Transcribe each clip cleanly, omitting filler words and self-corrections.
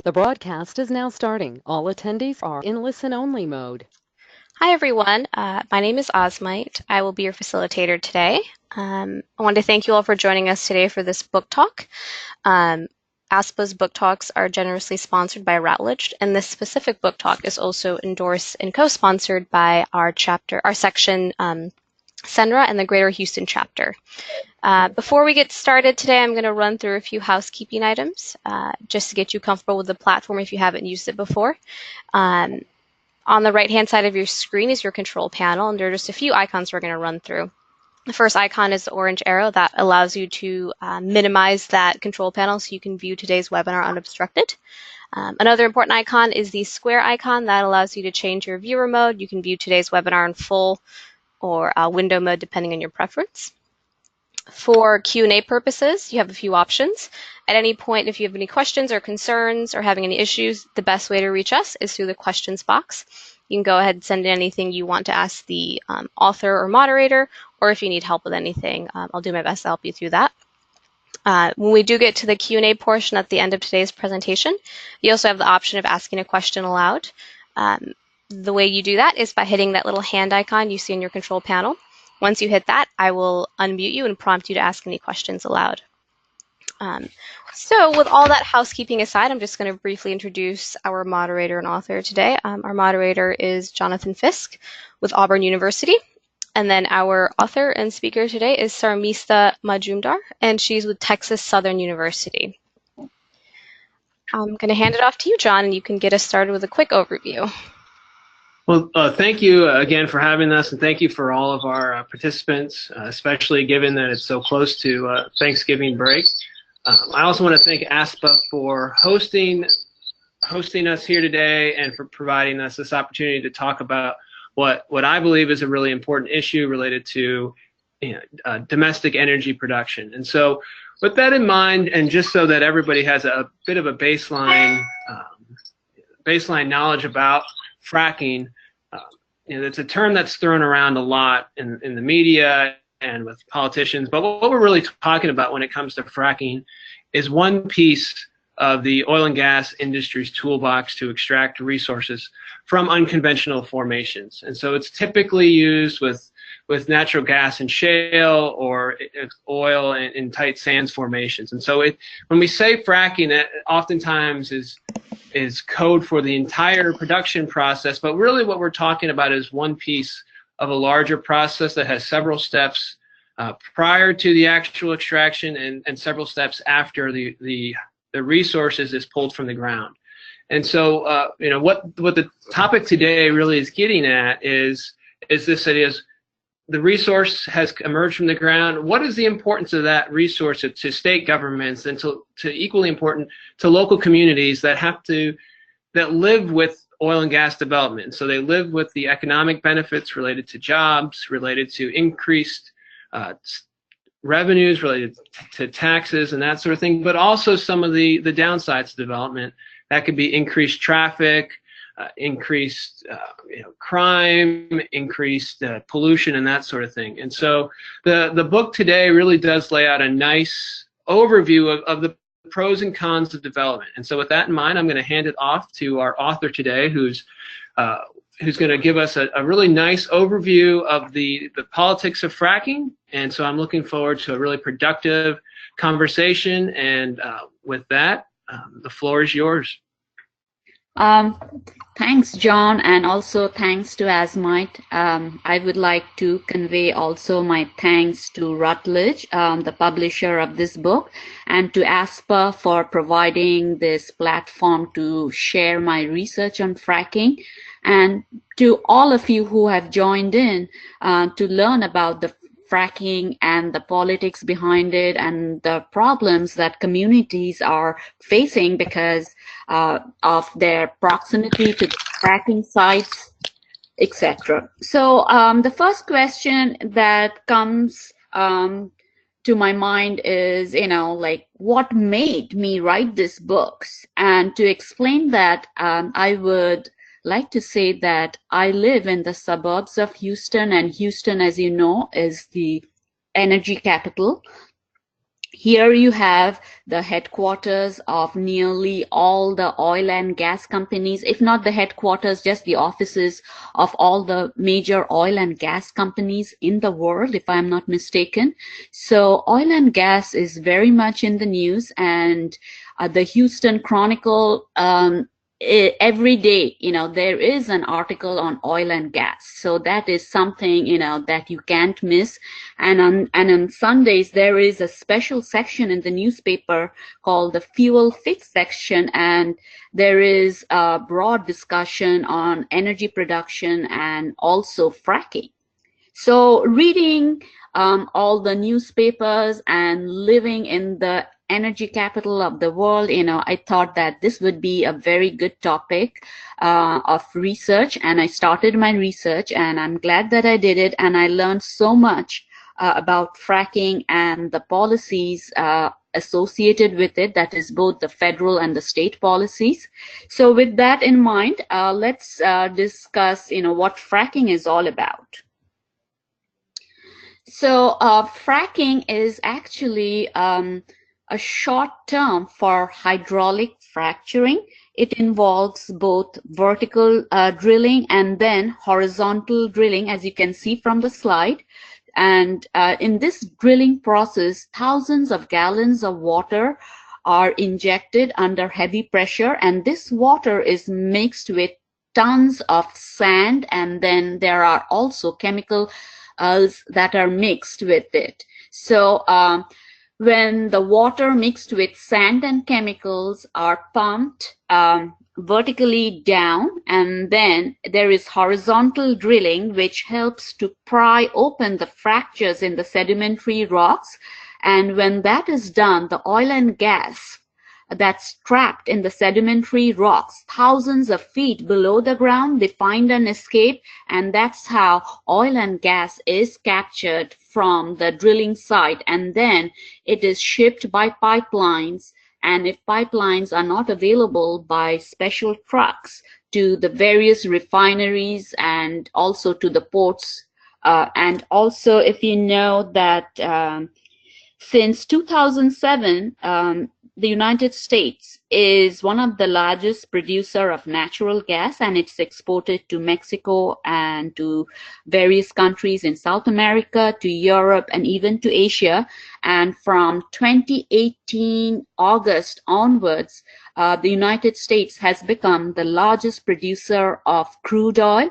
The broadcast is now starting. All attendees are in listen-only mode. Hi, everyone. My name is Osmite. I will be your facilitator today. I want to thank you all for joining us today for this book talk. ASPA's book talks are generously sponsored by Routledge, and this specific book talk is also endorsed and co-sponsored by our section, Senra and the Greater Houston chapter. Before we get started today, I'm going to run through a few housekeeping items just to get you comfortable with the platform if you haven't used it before. On the right-hand side of your screen is your control panel, and there are just a few icons we're going to run through. The first icon is the orange arrow that allows you to minimize that control panel so you can view today's webinar unobstructed. Another important icon is the square icon that allows you to change your viewer mode. You can view today's webinar in full or window mode depending on your preference. For Q&A purposes, you have a few options. At any point, if you have any questions or concerns or having any issues, the best way to reach us is through the questions box. You can go ahead and send in anything you want to ask the author or moderator, or if you need help with anything, I'll do my best to help you through that. When we do get to the Q&A portion at the end of today's presentation, you also have the option of asking a question aloud. The way you do that is by hitting that little hand icon you see in your control panel. Once you hit that, I will unmute you and prompt you to ask any questions aloud. So with all that housekeeping aside, I'm just going to briefly introduce our moderator and author today. Our moderator is Jonathan Fisk with Auburn University. And then our author and speaker today is Sarmistha Majumdar, and she's with Texas Southern University. I'm going to hand it off to you, John, and you can get us started with a quick overview. Well, thank you again for having us, and thank you for all of our participants, especially given that it's so close to Thanksgiving break. I also want to thank ASPA for hosting us here today and for providing us this opportunity to talk about what I believe is a really important issue related to domestic energy production. And so with that in mind, and just so that everybody has a bit of a baseline knowledge about fracking, it's a term that's thrown around a lot in the media and with politicians, but what we're really talking about when it comes to fracking is one piece of the oil and gas industry's toolbox to extract resources from unconventional formations. And so it's typically used with natural gas and shale or oil in tight sands formations. And so when we say fracking, it oftentimes is code for the entire production process, but really what we're talking about is one piece of a larger process that has several steps prior to the actual extraction and several steps after the resources is pulled from the ground. And so what the topic today really is getting at is this idea: the resource has emerged from the ground. What is the importance of that resource to state governments and to equally important to local communities that live with oil and gas development? So they live with the economic benefits related to jobs, related to increased revenues, related to taxes and that sort of thing, but also some of the downsides of development. That could be increased traffic, increased crime, increased pollution, and that sort of thing. And so the book today really does lay out a nice overview of the pros and cons of development. And so with that in mind, I'm going to hand it off to our author today, who's going to give us a really nice overview of the politics of fracking. And so I'm looking forward to a really productive conversation. And with that, the floor is yours. Thanks, John, and also thanks to Asmite. I would like to convey also my thanks to Routledge, the publisher of this book, and to ASPA for providing this platform to share my research on fracking, and to all of you who have joined in to learn about the fracking and the politics behind it and the problems that communities are facing because of their proximity to fracking sites, etc. So the first question that comes to my mind is, like, what made me write these books? And to explain that, I would like to say that I live in the suburbs of Houston, and Houston, as you know, is the energy capital. Here you have the headquarters of nearly all the oil and gas companies, if not the headquarters, just the offices of all the major oil and gas companies in the world, if I'm not mistaken. So oil and gas is very much in the news, and the Houston Chronicle, every day, there is an article on oil and gas. So that is something, that you can't miss. And on Sundays, there is a special section in the newspaper called the Fuel Fix section, and there is a broad discussion on energy production and also fracking. So reading all the newspapers and living in the energy capital of the world, I thought that this would be a very good topic of research, and I started my research, and I'm glad that I did it, and I learned so much about fracking and the policies associated with it, that is both the federal and the state policies. So with that in mind, let's discuss, what fracking is all about. So fracking is actually a short term for hydraulic fracturing. It involves both vertical drilling and then horizontal drilling, as you can see from the slide. And in this drilling process, thousands of gallons of water are injected under heavy pressure, and this water is mixed with tons of sand, and then there are also chemicals that are mixed with it. So when the water mixed with sand and chemicals are pumped vertically down, and then there is horizontal drilling, which helps to pry open the fractures in the sedimentary rocks. And when that is done, the oil and gas that's trapped in the sedimentary rocks thousands of feet below the ground, they find an escape, and that's how oil and gas is captured from the drilling site, and then it is shipped by pipelines, and if pipelines are not available, by special trucks to the various refineries and also to the ports. And also, if you know that since 2007, the United States is one of the largest producer of natural gas, and it's exported to Mexico and to various countries in South America, to Europe, and even to Asia. And from 2018 August onwards, the United States has become the largest producer of crude oil,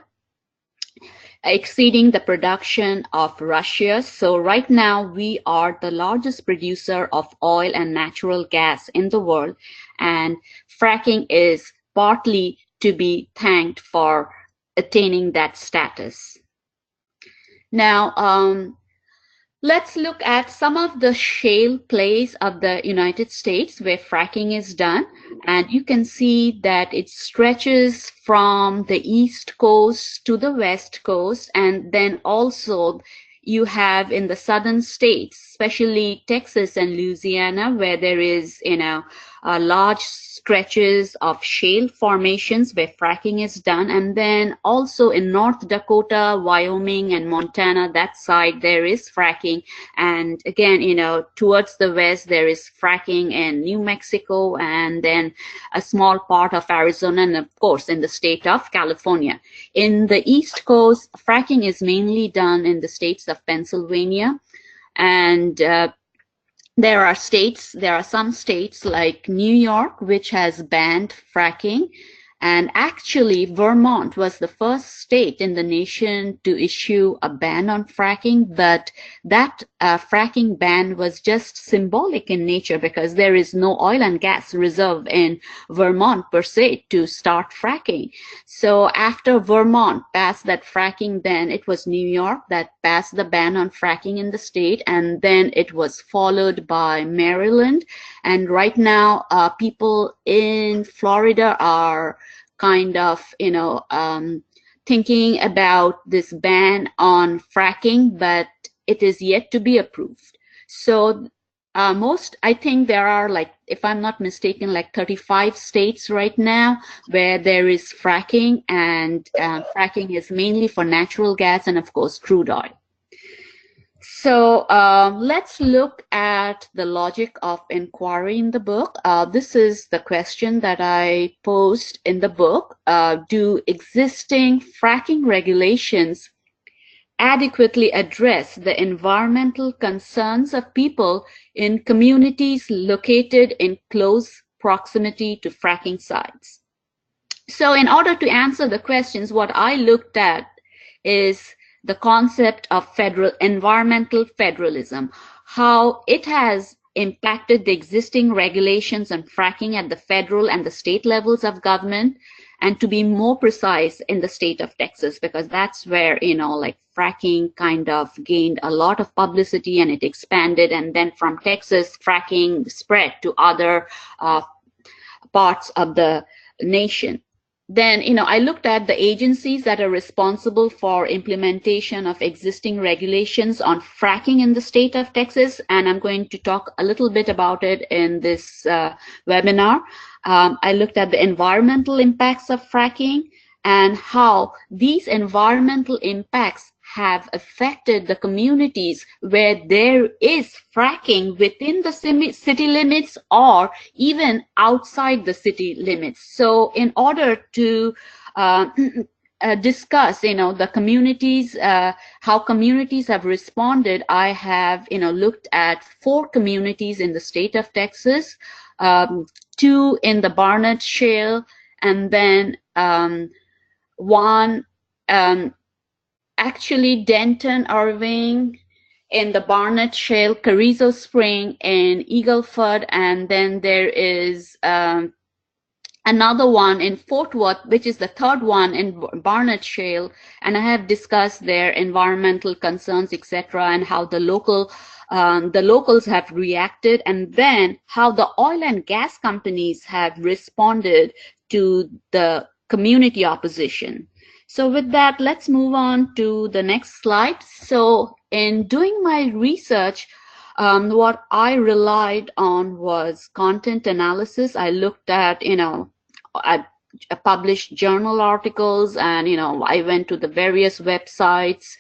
exceeding the production of Russia. So right now we are the largest producer of oil and natural gas in the world, and fracking is partly to be thanked for attaining that status. Now, let's look at some of the shale plays of the United States where fracking is done. And you can see that it stretches from the east coast to the west coast. And then also you have in the southern states, especially Texas and Louisiana, where there is, large stretches of shale formations where fracking is done. And then also in North Dakota, Wyoming, and Montana, that side, there is fracking. And again, towards the west, there is fracking in New Mexico, and then a small part of Arizona, and of course in the state of California. In the East Coast, fracking is mainly done in the states of Pennsylvania, and there are some states like New York, which has banned fracking. And actually, Vermont was the first state in the nation to issue a ban on fracking, but that fracking ban was just symbolic in nature, because there is no oil and gas reserve in Vermont per se to start fracking. So after Vermont passed that fracking ban, it was New York that passed the ban on fracking in the state, and then it was followed by Maryland. And right now, people in Florida are kind of, thinking about this ban on fracking, but it is yet to be approved. So I think there are, like, if I'm not mistaken, like 35 states right now where there is fracking, and fracking is mainly for natural gas and of course crude oil. So let's look at the logic of inquiry in the book. This is the question that I posed in the book. Do existing fracking regulations adequately address the environmental concerns of people in communities located in close proximity to fracking sites? So in order to answer the questions, what I looked at is the concept of environmental federalism, how it has impacted the existing regulations on fracking at the federal and the state levels of government, and to be more precise, in the state of Texas, because that's where, like fracking kind of gained a lot of publicity and it expanded, and then from Texas, fracking spread to other parts of the nation. Then, I looked at the agencies that are responsible for implementation of existing regulations on fracking in the state of Texas, and I'm going to talk a little bit about it in this webinar. I looked at the environmental impacts of fracking and how these environmental impacts have affected the communities where there is fracking within the city limits or even outside the city limits. So in order to discuss, the communities, how communities have responded, I have, looked at 4 communities in the state of Texas, 2 in the Garnered Shale, and then 1 actually Denton, Irving, in the Barnett Shale, Carrizo Spring in Eagleford, and then there is another one in Fort Worth, which is the 3rd one in Barnett Shale, and I have discussed their environmental concerns, etc., and how the locals have reacted, and then how the oil and gas companies have responded to the community opposition. So with that, let's move on to the next slide. So in doing my research, what I relied on was content analysis. I looked at, I published journal articles, and, I went to the various websites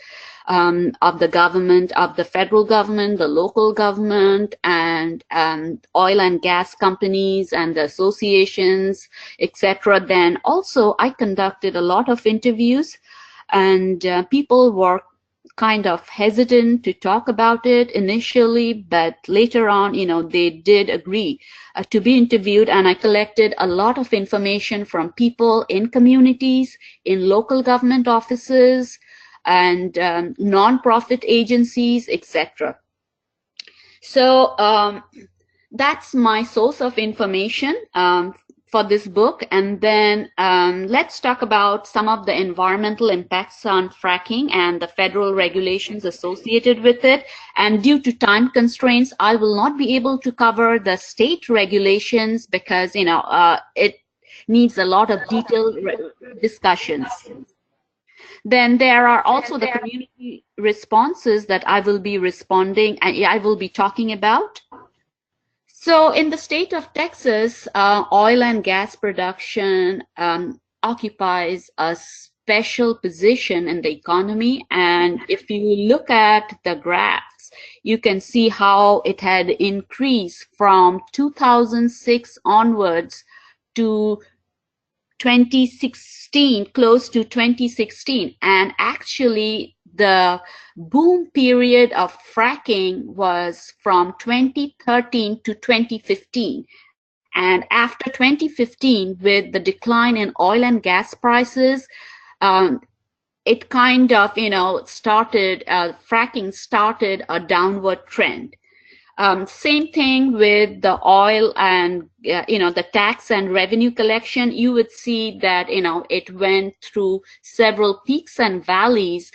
of the government, of the federal government, the local government, and oil and gas companies and the associations, etc. Then also I conducted a lot of interviews, and people were kind of hesitant to talk about it initially, but later on, they did agree to be interviewed, and I collected a lot of information from people in communities, in local government offices, and non-profit agencies, etc. So that's my source of information for this book. And then let's talk about some of the environmental impacts on fracking and the federal regulations associated with it. And due to time constraints, I will not be able to cover the state regulations because, it needs a lot of detailed discussions. Then there are also the community responses that I will be responding and I will be talking about. So in the state of Texas, oil and gas production occupies a special position in the economy. And if you look at the graphs, you can see how it had increased from 2006 onwards to 2016, close to 2016, and actually the boom period of fracking was from 2013 to 2015. And after 2015, with the decline in oil and gas prices, it kind of, fracking started a downward trend. Same thing with the oil and, the tax and revenue collection. You would see that, it went through several peaks and valleys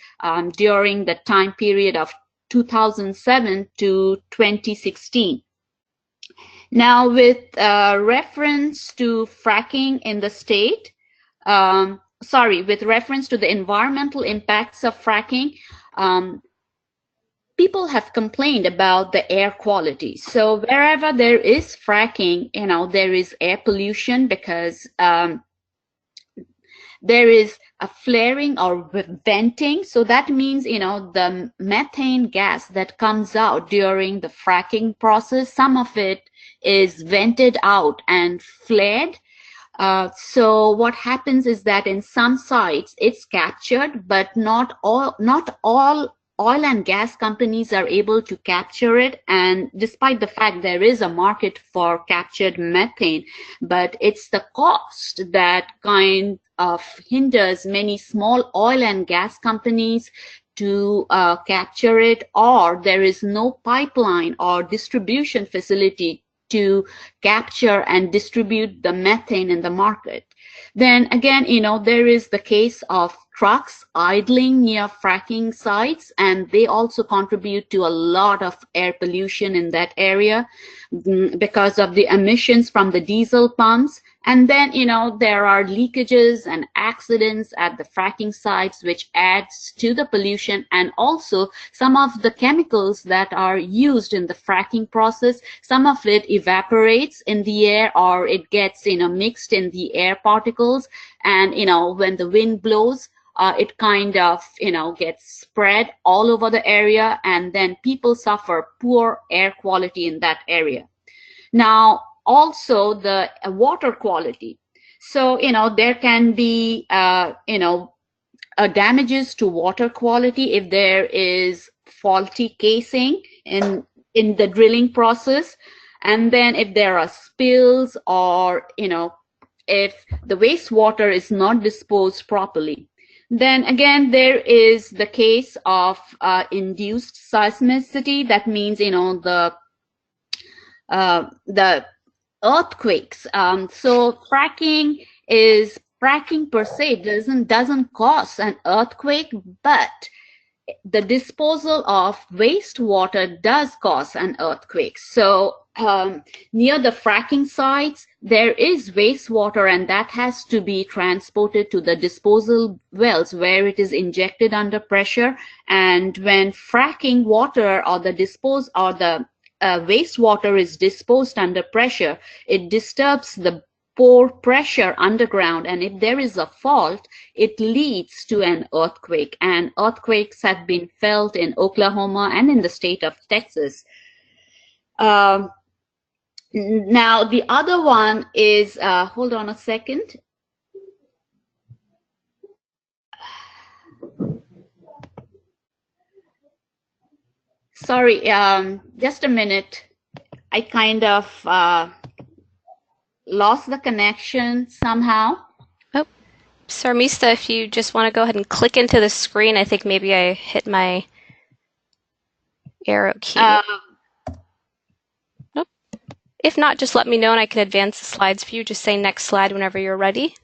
during the time period of 2007 to 2016. Now, with reference to fracking in the state, with reference to the environmental impacts of fracking, people have complained about the air quality. So wherever there is fracking, there is air pollution because there is a flaring or venting. So that means, the methane gas that comes out during the fracking process, some of it is vented out and flared. So what happens is that in some sites it's captured, but not all oil and gas companies are able to capture it. And despite the fact there is a market for captured methane, but it's the cost that kind of hinders many small oil and gas companies to capture it, or there is no pipeline or distribution facility to capture and distribute the methane in the market. Then again, there is the case of trucks idling near fracking sites, and they also contribute to a lot of air pollution in that area because of the emissions from the diesel pumps. And then, there are leakages and accidents at the fracking sites, which adds to the pollution, and also some of the chemicals that are used in the fracking process, some of it evaporates in the air, or it gets, mixed in the air particles. And, when the wind blows, it kind of, gets spread all over the area, and then people suffer poor air quality in that area. Now, also the water quality. So, there can be, damages to water quality if there is faulty casing in the drilling process. And then if there are spills, or, if the wastewater is not disposed properly. Then again, there is the case of induced seismicity. That means, the earthquakes. So fracking per se doesn't cause an earthquake, but the disposal of wastewater does cause an earthquake. So near the fracking sites, there is wastewater, and that has to be transported to the disposal wells where it is injected under pressure. And when fracking water or the wastewater is disposed under pressure, it disturbs the pore pressure underground, and if there is a fault, it leads to an earthquake. And earthquakes have been felt in Oklahoma and in the state of Texas. Now, the other one is, hold on a second. Sorry, just a minute. I kind of lost the connection somehow. Oh, Sarmistha, if you just want to go ahead and click into the screen, I think maybe I hit my arrow key. Nope. If not, just let me know and I can advance the slides for you. Just say next slide whenever you're ready.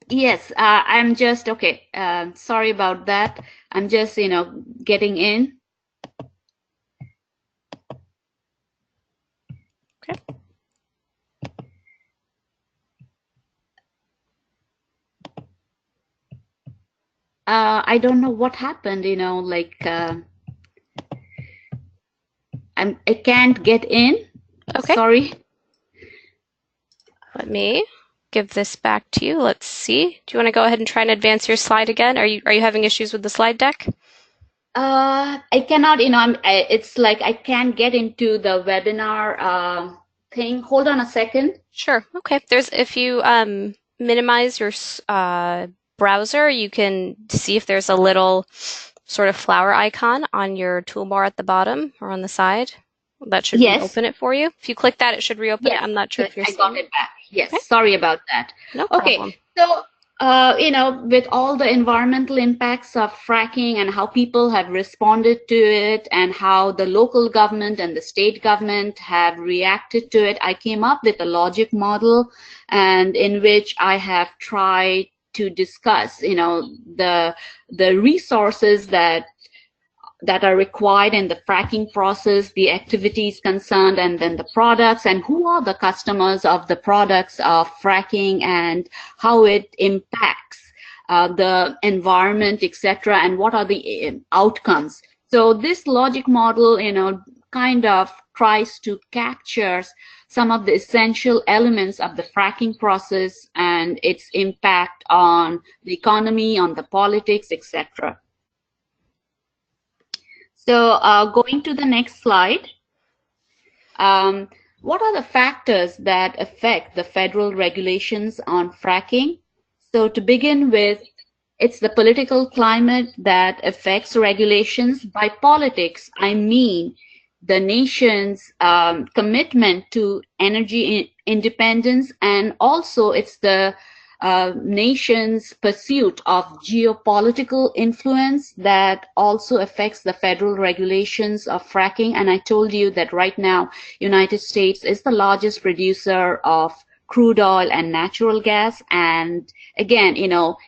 Yes, I'm just, okay. Sorry about that. I'm just, getting in. Okay. I don't know what happened, I can't get in. Okay. Sorry. Let me give this back to you. Let's see. Do you want to go ahead and try and advance your slide again? Are you having issues with the slide deck? I cannot, it's like I can't get into the webinar thing. Hold on a second. Sure. Okay. If you minimize your browser, you can see if there's a little sort of flower icon on your toolbar at the bottom or on the side. That should reopen it for you. If you click that, it should reopen it. I'm not sure if you're seeing it. I got it back. Yes. Okay. Sorry about that. No problem. Okay. So, with all the environmental impacts of fracking and how people have responded to it and how the local government and the state government have reacted to it, I came up with a logic model, and in which I have tried to discuss, the resources that are required in the fracking process, the activities concerned, and then the products, and who are the customers of the products of fracking, and how it impacts the environment, etc., and what are the outcomes. So this logic model, kind of tries to capture some of the essential elements of the fracking process and its impact on the economy, on the politics, etc. So going to the next slide. What are the factors that affect the federal regulations on fracking? So to begin with, it's the political climate that affects regulations. By politics, I mean the nation's commitment to energy independence, and also it's the nation's pursuit of geopolitical influence that also affects the federal regulations of fracking. And I told you that right now, United States is the largest producer of crude oil and natural gas. And again,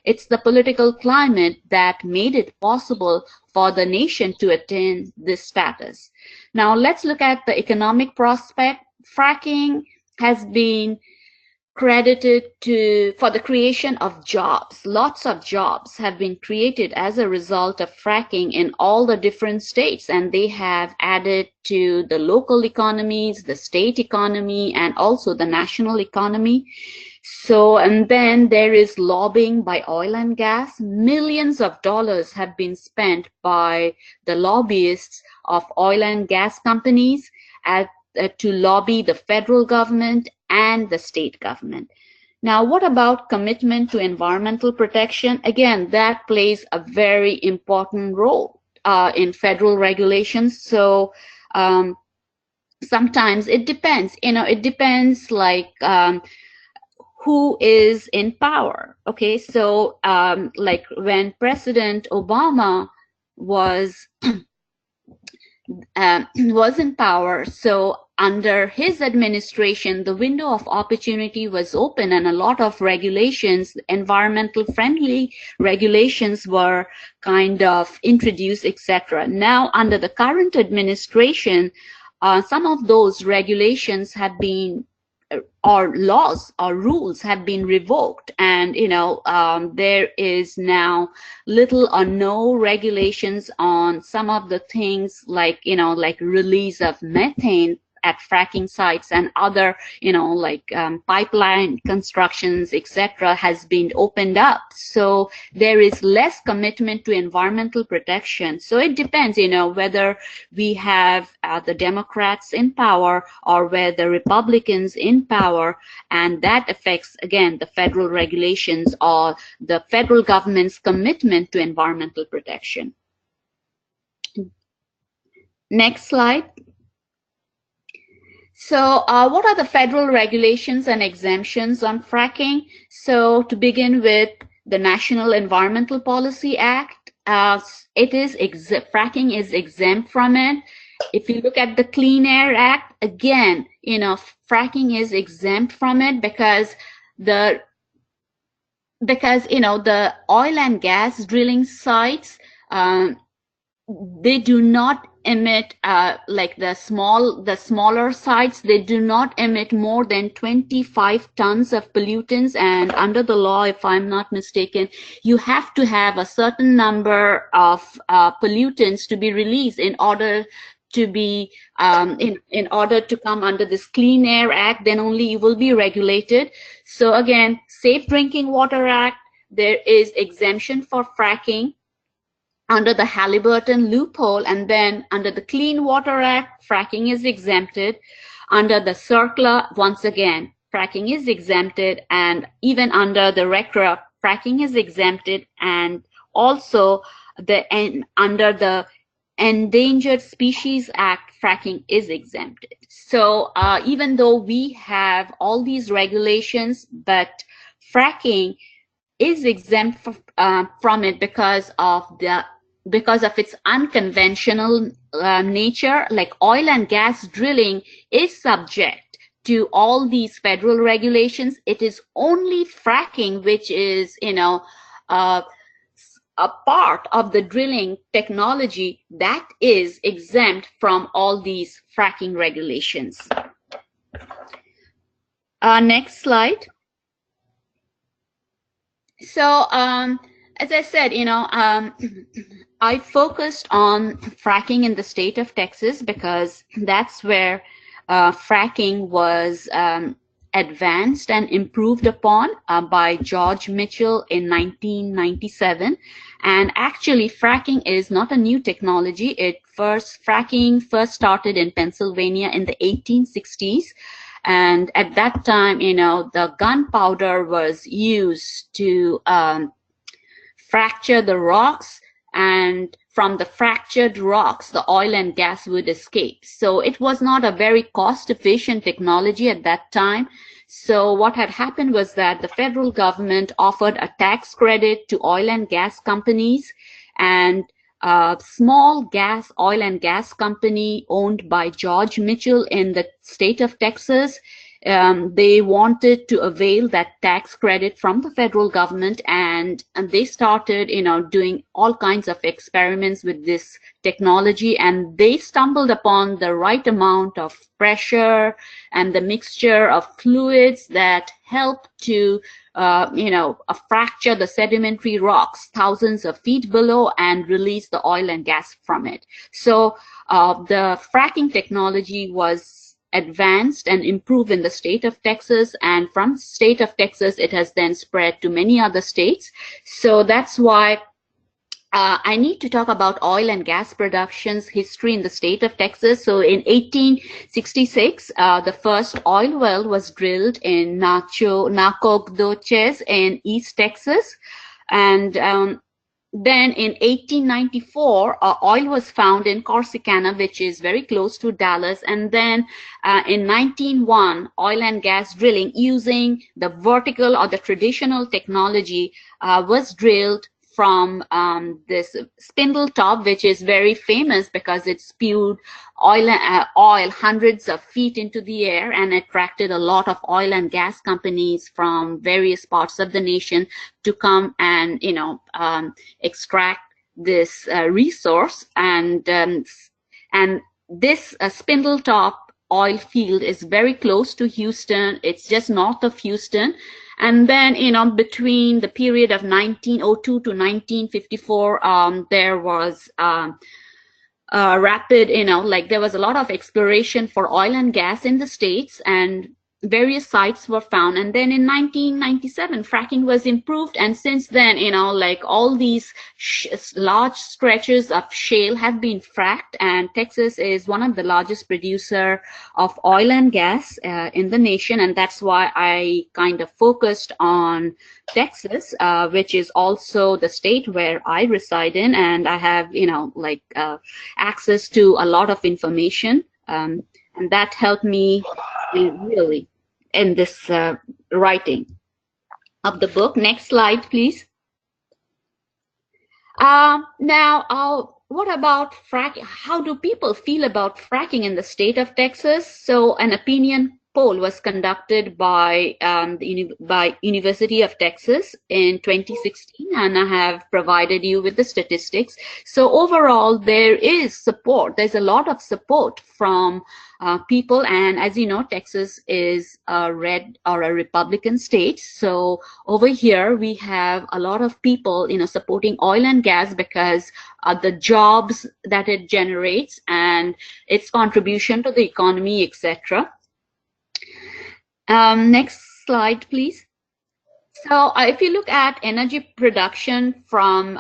it's the political climate that made it possible for the nation to attain this status. Now let's look at the economic prospect. Fracking has been credited for the creation of jobs. Lots of jobs have been created as a result of fracking in all the different states, and they have added to the local economies, the state economy, and also the national economy. So, and then there is lobbying by oil and gas. Millions of dollars have been spent by the lobbyists of oil and gas companies to lobby the federal government and the state government. Now, what about commitment to environmental protection? Again, that plays a very important role in federal regulations. So sometimes it depends, it depends like who is in power. Okay, so like when President Obama was in power, so under his administration, the window of opportunity was open, and a lot of regulations, environmental friendly regulations, were kind of introduced, etc. Now, under the current administration, some of those regulations have been, or laws or rules have been revoked, and there is now little or no regulations on some of the things like like release of methane at fracking sites, and other pipeline constructions, etc., has been opened up. So there is less commitment to environmental protection. So it depends, whether we have the Democrats in power or whether Republicans in power, and that affects again the federal regulations or the federal government's commitment to environmental protection. Next slide. So what are the federal regulations and exemptions on fracking? So to begin with, the National Environmental Policy Act, fracking is exempt from it. If you look at the Clean Air Act, again, fracking is exempt from it because the oil and gas drilling sites, they do not emit like the smaller sites, they do not emit more than 25 tons of pollutants, and under the law, if I'm not mistaken, you have to have a certain number of pollutants to be released in order to be in order to come under this Clean Air Act. Then only you will be regulated. So again, Safe Drinking Water Act, there is exemption for fracking under the Halliburton loophole, and then under the Clean Water Act, fracking is exempted. Under the CERCLA, once again, fracking is exempted, and even under the RCRA, fracking is exempted, and also under the Endangered Species Act, fracking is exempted. So even though we have all these regulations, but fracking is exempt from it because of its unconventional nature. Like oil and gas drilling is subject to all these federal regulations. It is only fracking which is, a part of the drilling technology that is exempt from all these fracking regulations. Next slide. So, as I said, I focused on fracking in the state of Texas because that's where fracking was advanced and improved upon by George Mitchell in 1997. And actually, fracking is not a new technology. Fracking first started in Pennsylvania in the 1860s. And at that time, the gunpowder was used to fracture the rocks, and from the fractured rocks, the oil and gas would escape. So it was not a very cost-efficient technology at that time. So what had happened was that the federal government offered a tax credit to oil and gas companies, and a small oil and gas company owned by George Mitchell in the state of Texas, they wanted to avail that tax credit from the federal government, and they started, doing all kinds of experiments with this technology, and they stumbled upon the right amount of pressure and the mixture of fluids that helped to fracture the sedimentary rocks thousands of feet below and release the oil and gas from it. So the fracking technology was advanced and improved in the state of Texas, and from state of Texas it has then spread to many other states. So that's why I need to talk about oil and gas production's history in the state of Texas. So in 1866, the first oil well was drilled in Nacogdoches in East Texas, and then in 1894, oil was found in Corsicana, which is very close to Dallas. And then in 1901, oil and gas drilling using the vertical or the traditional technology was drilled from this spindle top, which is very famous because it spewed oil hundreds of feet into the air and attracted a lot of oil and gas companies from various parts of the nation to come and extract this resource. And this spindle top oil field is very close to Houston. It's just north of Houston. And then, between the period of 1902 to 1954, there was rapid, there was a lot of exploration for oil and gas in the States, and various sites were found. And then in 1997, fracking was improved. And since then, all these large stretches of shale have been fracked, and Texas is one of the largest producer of oil and gas in the nation. And that's why I kind of focused on Texas, which is also the state where I reside in, and I have, access to a lot of information. And that helped me really in this writing of the book. Next slide, please. Now, what about fracking? How do people feel about fracking in the state of Texas? So an opinion poll was conducted by University of Texas in 2016, and I have provided you with the statistics. So overall, there is support. There's a lot of support from people, and as you know, Texas is a red or a Republican state. So over here, we have a lot of people, supporting oil and gas because the jobs that it generates and its contribution to the economy, etc. Next slide, please. So if you look at energy production from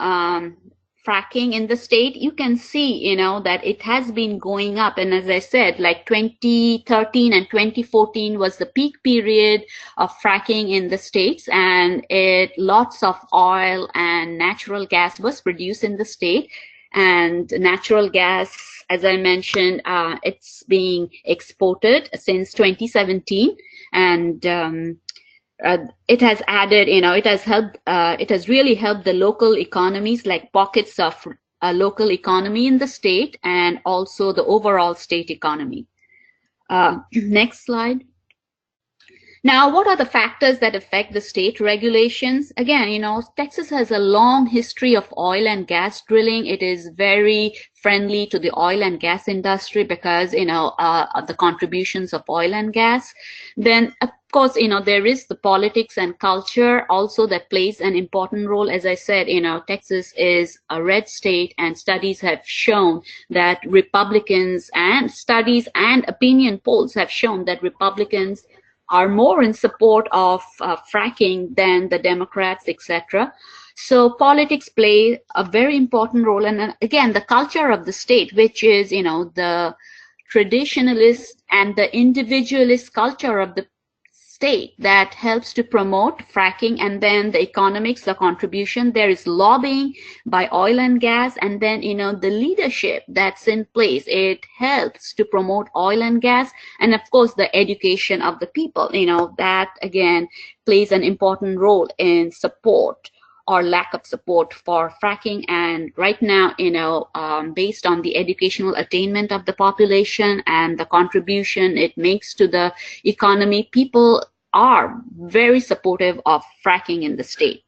fracking in the state, you can see, that it has been going up. And as I said, like 2013 and 2014 was the peak period of fracking in the states, and lots of oil and natural gas was produced in the state. And natural gas, as I mentioned, it's being exported since 2017. And it has added, it has really helped the local economies, like pockets of local economy in the state, and also the overall state economy. Next slide. Now, what are the factors that affect the state regulations? Again, Texas has a long history of oil and gas drilling. It is very friendly to the oil and gas industry because, the contributions of oil and gas. Then course, there is the politics and culture also that plays an important role. As I said, Texas is a red state, and studies have shown that Republicans, and studies and opinion polls have shown that Republicans are more in support of fracking than the Democrats, etc. So politics play a very important role. And again, the culture of the state, which is, the traditionalist and the individualist culture of the state that helps to promote fracking, and then the economics, the contribution. There is lobbying by oil and gas, and then the leadership that's in place, it helps to promote oil and gas, and of course the education of the people, that again plays an important role in support or lack of support for fracking. And right now, based on the educational attainment of the population and the contribution it makes to the economy, people are very supportive of fracking in the state.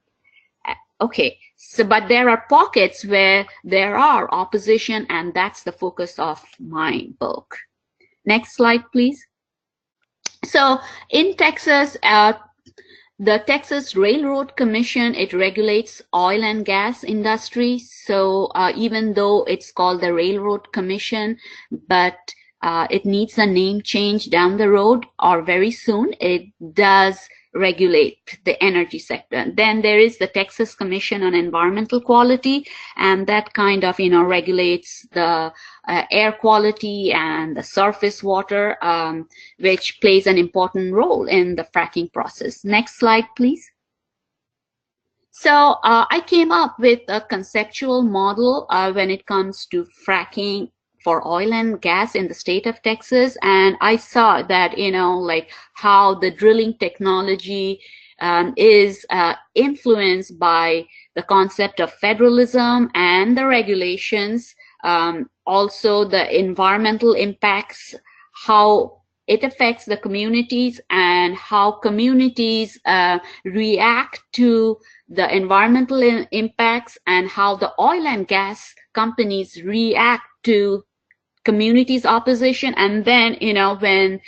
Okay, so but there are pockets where there are opposition, and that's the focus of my book. Next slide, please. So in Texas, the Texas Railroad Commission, it regulates oil and gas industry. So even though it's called the Railroad Commission, but it needs a name change down the road or very soon. It does regulate the energy sector. Then there is the Texas Commission on Environmental Quality, and that kind of regulates the air quality and the surface water, which plays an important role in the fracking process. Next slide, please. So I came up with a conceptual model when it comes to fracking for oil and gas in the state of Texas. And I saw that, like how the drilling technology is influenced by the concept of federalism and the regulations, also the environmental impacts, how it affects the communities, and how communities react to the environmental impacts, and how the oil and gas companies react to communities' opposition. And then, when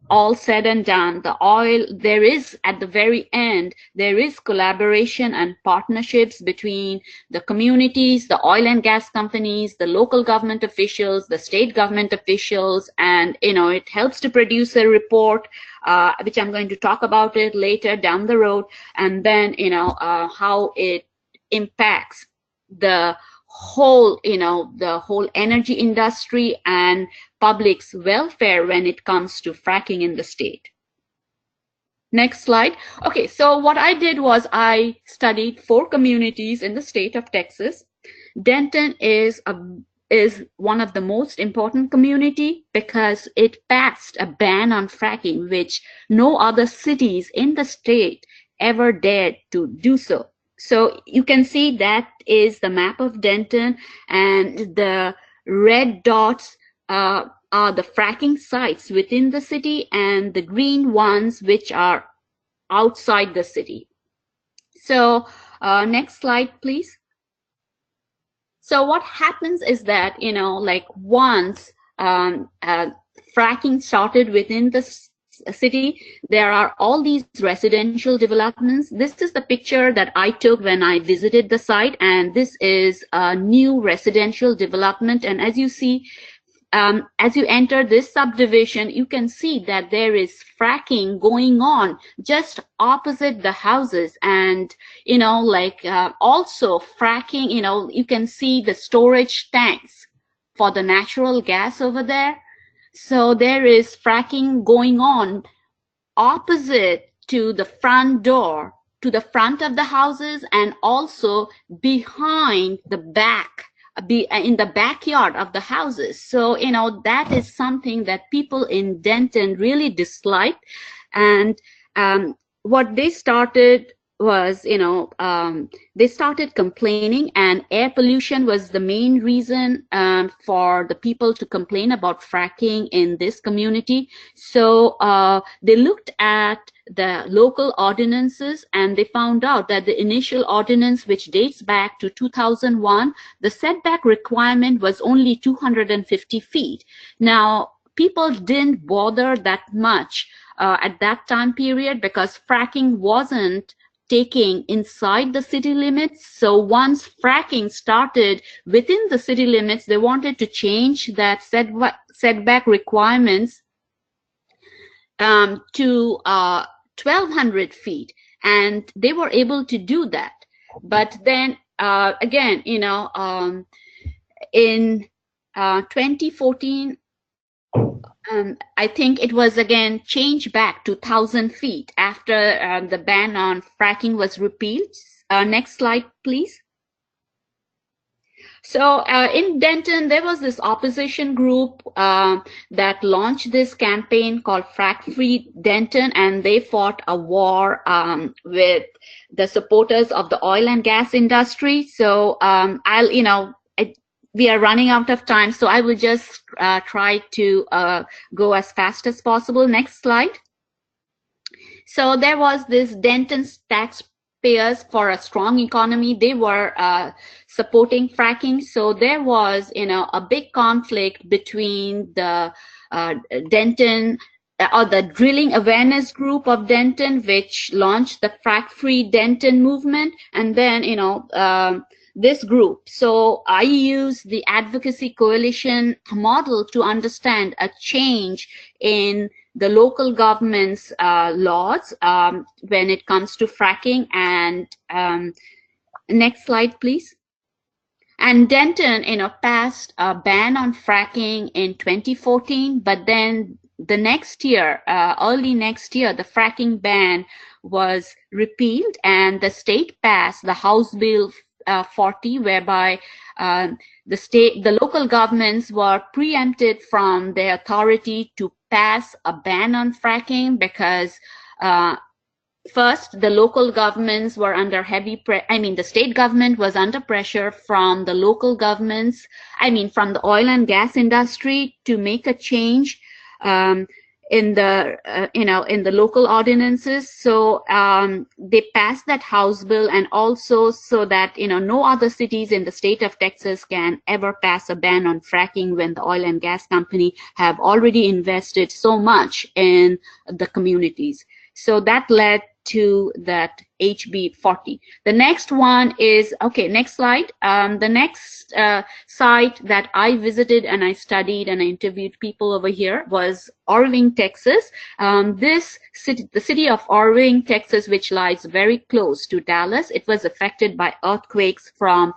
all said and done, the oil, there is, at the very end, there is collaboration and partnerships between the communities, the oil and gas companies, the local government officials, the state government officials, and, it helps to produce a report, which I'm going to talk about it later down the road, and then, how it impacts the whole, the whole energy industry and public's welfare when it comes to fracking in the state. Next slide. Okay, so what I did was I studied 4 communities in the state of Texas. Denton is one of the most important community because it passed a ban on fracking, which no other cities in the state ever dared to do so. So you can see that is the map of Denton, and the red dots are the fracking sites within the city, and the green ones which are outside the city. So next slide, please. So what happens is that, like once fracking started within the city, there are all these residential developments. This is the picture that I took when I visited the site, and this is a new residential development. And as you see, as you enter this subdivision, you can see that there is fracking going on just opposite the houses. And, also fracking, you can see the storage tanks for the natural gas over there. So there is fracking going on opposite to the front door, to the front of the houses, and also behind the back, in the backyard of the houses. So, that is something that people in Denton really disliked. And what they started was, they started complaining, and air pollution was the main reason for the people to complain about fracking in this community. So they looked at the local ordinances, and they found out that the initial ordinance, which dates back to 2001, the setback requirement was only 250 feet. Now, people didn't bother that much at that time period, because fracking wasn't taking inside the city limits. So once fracking started within the city limits, they wanted to change that setback requirements to 1,200 feet, and they were able to do that. But then again, in 2014, I think it was again changed back to 1,000 feet after the ban on fracking was repealed. Next slide, please. So in Denton, there was this opposition group that launched this campaign called Frack Free Denton, and they fought a war with the supporters of the oil and gas industry. So we are running out of time, so I will just try to go as fast as possible. Next slide. So there was this Denton's taxpayers for a strong economy. They were supporting fracking. So there was, a big conflict between the Denton or the Drilling Awareness Group of Denton, which launched the Frack Free Denton movement, and then, this group. So I use the advocacy coalition model to understand a change in the local government's laws when it comes to fracking. And next slide, please. And Denton, passed a ban on fracking in 2014, but then the next year, early next year, the fracking ban was repealed, and the state passed the House Bill 40, whereby the local governments were preempted from their authority to pass a ban on fracking because first, the local governments were under the state government was under pressure from the local governments, from the oil and gas industry to make a change in the local ordinances. So they passed that House bill, and also so that no other cities in the state of Texas can ever pass a ban on fracking when the oil and gas company have already invested so much in the communities. So that led to that HB 40. The next one is, okay, next slide. The next site that I visited and I studied and I interviewed people over here was Irving, Texas. This city, the city of Irving, Texas, which lies very close to Dallas, it was affected by earthquakes from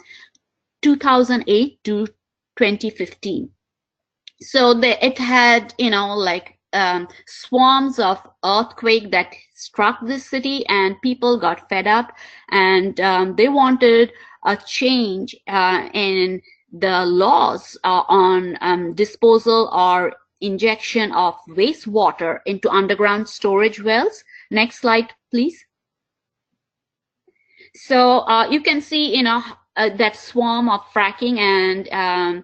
2008 to 2015. So it had, swarms of earthquake that struck this city, and people got fed up, and they wanted a change in the laws on disposal or injection of wastewater into underground storage wells. Next slide, please. So you can see, that swarm of fracking, and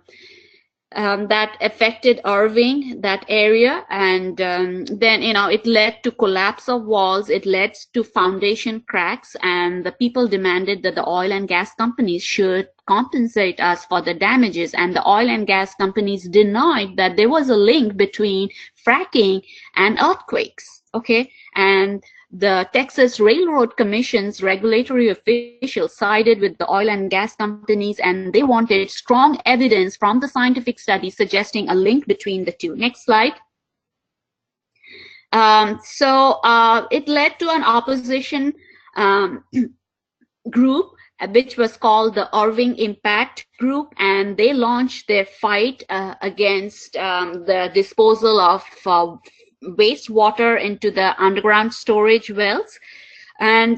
that affected Irving, that area, and then it led to collapse of walls, it led to foundation cracks, and the people demanded that the oil and gas companies should compensate us for the damages, and the oil and gas companies denied that there was a link between fracking and earthquakes. Okay, and the Texas Railroad Commission's regulatory officials sided with the oil and gas companies, and they wanted strong evidence from the scientific study suggesting a link between the two. Next slide. So it led to an opposition group, which was called the Irving Impact Group, and they launched their fight against the disposal of wastewater into the underground storage wells. And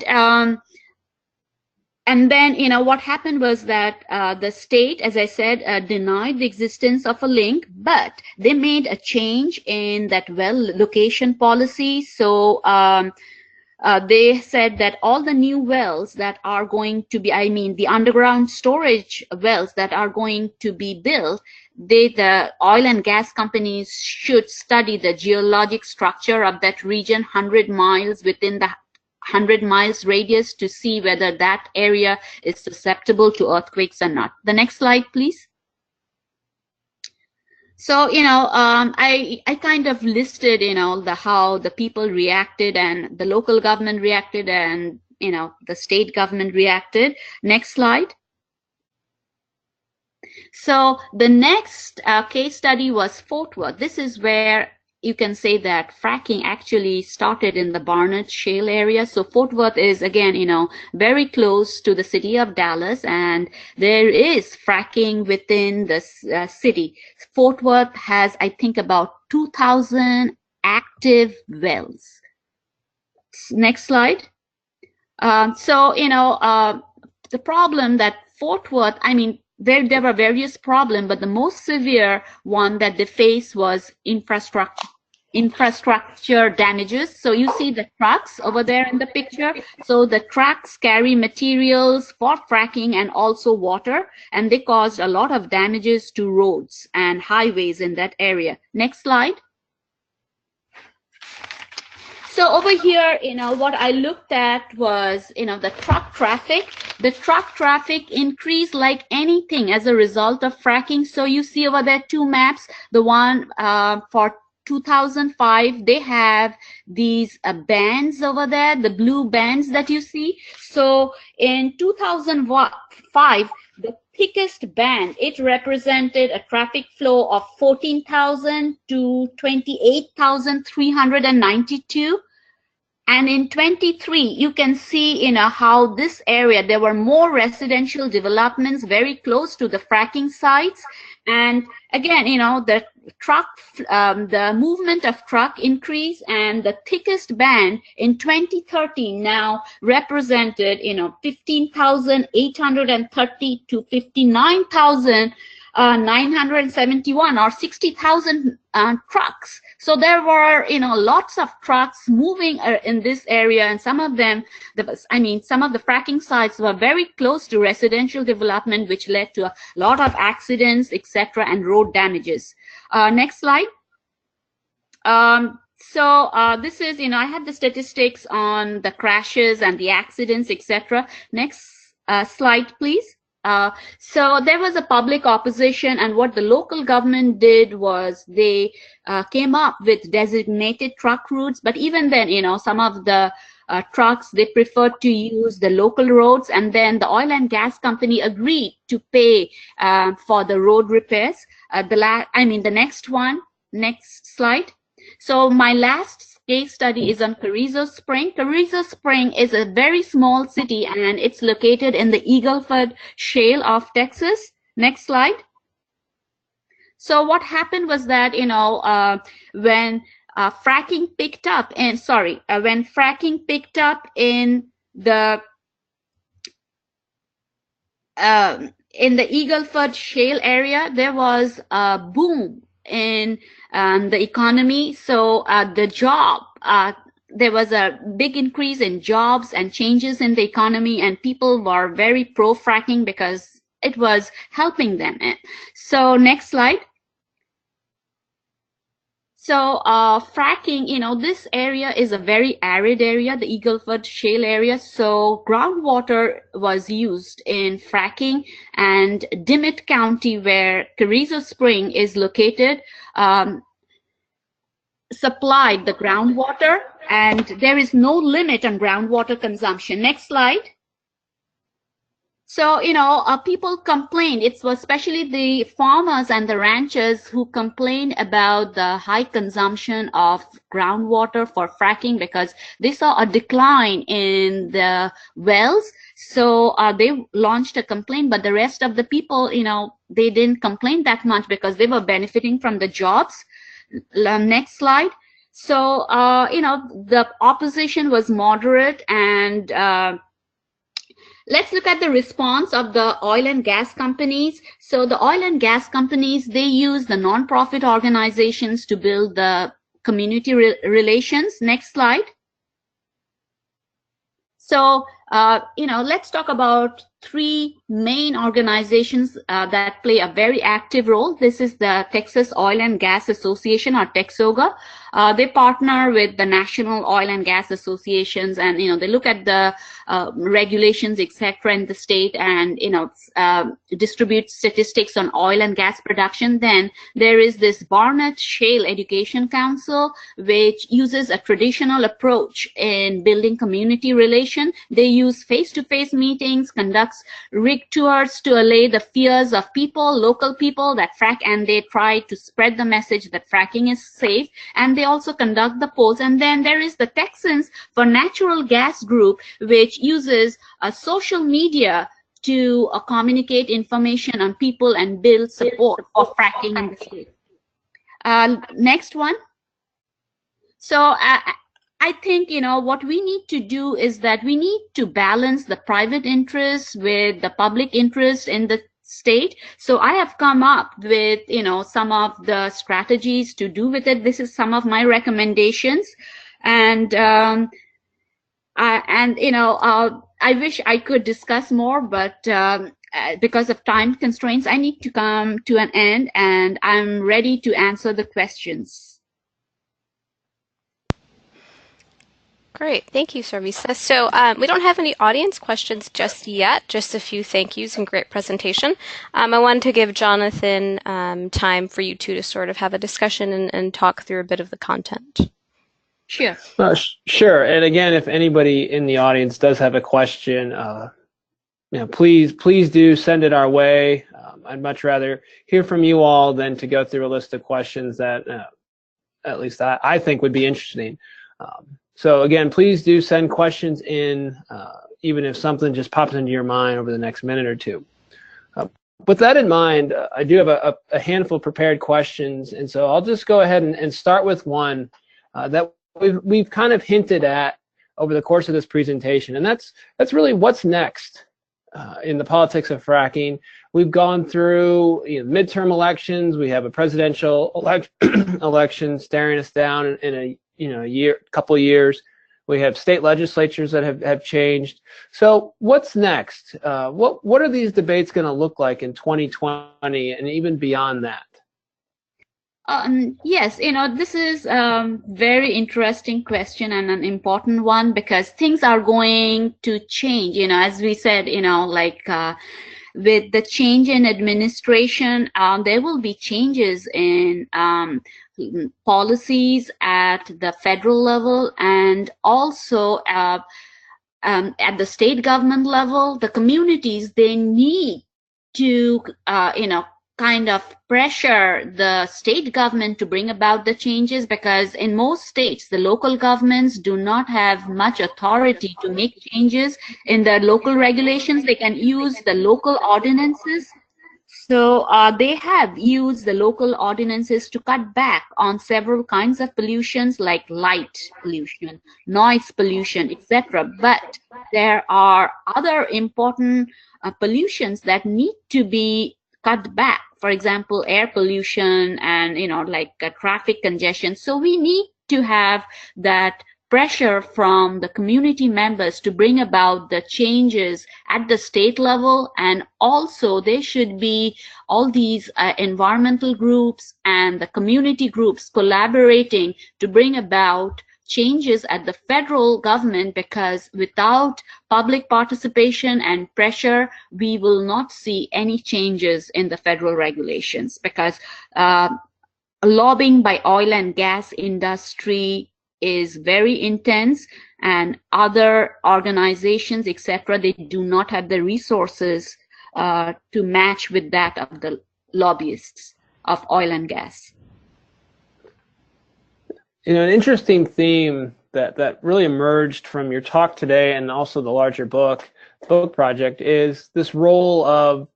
then what happened was that the state, as I said, denied the existence of a link, but they made a change in that well location policy. So they said that all the new wells that are going to be, the underground storage wells that are going to be built, the oil and gas companies should study the geologic structure of that region 100 miles within the 100 miles radius to see whether that area is susceptible to earthquakes or not. The next slide, please. So, I kind of listed, how the people reacted and the local government reacted and, the state government reacted. Next slide. So the next case study was Fort Worth. This is where you can say that fracking actually started in the Barnett Shale area. So Fort Worth is, again, very close to the city of Dallas, and there is fracking within the city. Fort Worth has, I think, about 2,000 active wells. Next slide. The problem that Fort Worth, there were various problems, but the most severe one that they faced was infrastructure damages. So you see the trucks over there in the picture. So the trucks carry materials for fracking and also water, and they caused a lot of damages to roads and highways in that area. Next slide. So over here, what I looked at was, the truck traffic. The truck traffic increased like anything as a result of fracking. So you see over there two maps. The one for 2005, they have these bands over there, the blue bands that you see. So in 2005, the thickest band, it represented a traffic flow of 14,000 to 28,392. And in 23, you can see, how this area, there were more residential developments very close to the fracking sites. And again, the movement of truck increased, and the thickest band in 2013 now represented, 15,830 to 59,971, or 60,000 trucks. So there were, lots of trucks moving in this area, and some of them, some of the fracking sites were very close to residential development, which led to a lot of accidents, etc., and road damages. Next slide. This is, I had the statistics on the crashes and the accidents, etc. Next slide, please. So there was a public opposition, and what the local government did was they came up with designated truck routes. But even then, some of the trucks, they preferred to use the local roads, and then the oil and gas company agreed to pay for the road repairs. The next one, next slide. So my last case study is on Carrizo Spring. Carrizo Spring is a very small city, and it's located in the Eagleford Shale of Texas. Next slide. So what happened was that, when fracking picked up, when fracking picked up in the Eagleford Shale area, there was a boom in the economy. So there was a big increase in jobs and changes in the economy, and people were very pro fracking because it was helping them. So next slide. So fracking, this area is a very arid area, the Eagleford Shale area. So groundwater was used in fracking, and Dimmitt County, where Carrizo Spring is located, supplied the groundwater, and there is no limit on groundwater consumption. Next slide. So, people complained. It was especially the farmers and the ranchers who complained about the high consumption of groundwater for fracking, because they saw a decline in the wells. So they launched a complaint, but the rest of the people, they didn't complain that much because they were benefiting from the jobs. Next slide. So, the opposition was moderate, and let's look at the response of the oil and gas companies. So the oil and gas companies, they use the non-profit organizations to build the community relations. Next slide. So, let's talk about three main organizations that play a very active role. This is the Texas Oil and Gas Association, or TEXOGA. They partner with the National Oil and Gas Associations, and they look at the regulations, etc., in the state, and distribute statistics on oil and gas production. Then there is this Barnett Shale Education Council, which uses a traditional approach in building community relation. They use face-to-face meetings, conducts rig tours to allay the fears of local people that frack, and they try to spread the message that fracking is safe, and they also conduct the polls. And then there is the Texans for Natural Gas group, which uses social media to communicate information on people and build support for fracking in the state. Next one. So I think, what we need to do is that we need to balance the private interests with the public interest in the state. So I have come up with, some of the strategies to do with it. This is some of my recommendations. And, I wish I could discuss more, but because of time constraints, I need to come to an end, and I'm ready to answer the questions. Great, thank you, Sarmistha. So we don't have any audience questions just yet, just a few thank yous and great presentation. I wanted to give Jonathan time for you two to sort of have a discussion and talk through a bit of the content. Sure. Sure. And again, if anybody in the audience does have a question, please do send it our way. I'd much rather hear from you all than to go through a list of questions that at least I think would be interesting. So again, please do send questions in, even if something just pops into your mind over the next minute or two. With that in mind, I do have a handful of prepared questions, and so I'll just go ahead and start with one that we've kind of hinted at over the course of this presentation, and that's really what's next in the politics of fracking. We've gone through midterm elections. We have a presidential election staring us down in a couple of years. We have state legislatures that have changed. So what's next? What are these debates going to look like in 2020 and even beyond that? Yes, this is a very interesting question and an important one, because things are going to change, as we said, with the change in administration, there will be changes in policies at the federal level, and also at the state government level. The communities, they need to kind of pressure the state government to bring about the changes, because in most states the local governments do not have much authority to make changes in their local regulations. They can use the local ordinances. So they have used the local ordinances to cut back on several kinds of pollutions, like light pollution, noise pollution, etc. But there are other important pollutions that need to be cut back. For example, air pollution and traffic congestion. So we need to have that pressure from the community members to bring about the changes at the state level, and also there should be all these environmental groups and the community groups collaborating to bring about changes at the federal government, because without public participation and pressure, we will not see any changes in the federal regulations, because lobbying by oil and gas industry is very intense, and other organizations, etc., they do not have the resources to match with that of the lobbyists of oil and gas. An interesting theme that really emerged from your talk today, and also the larger book project, is this role of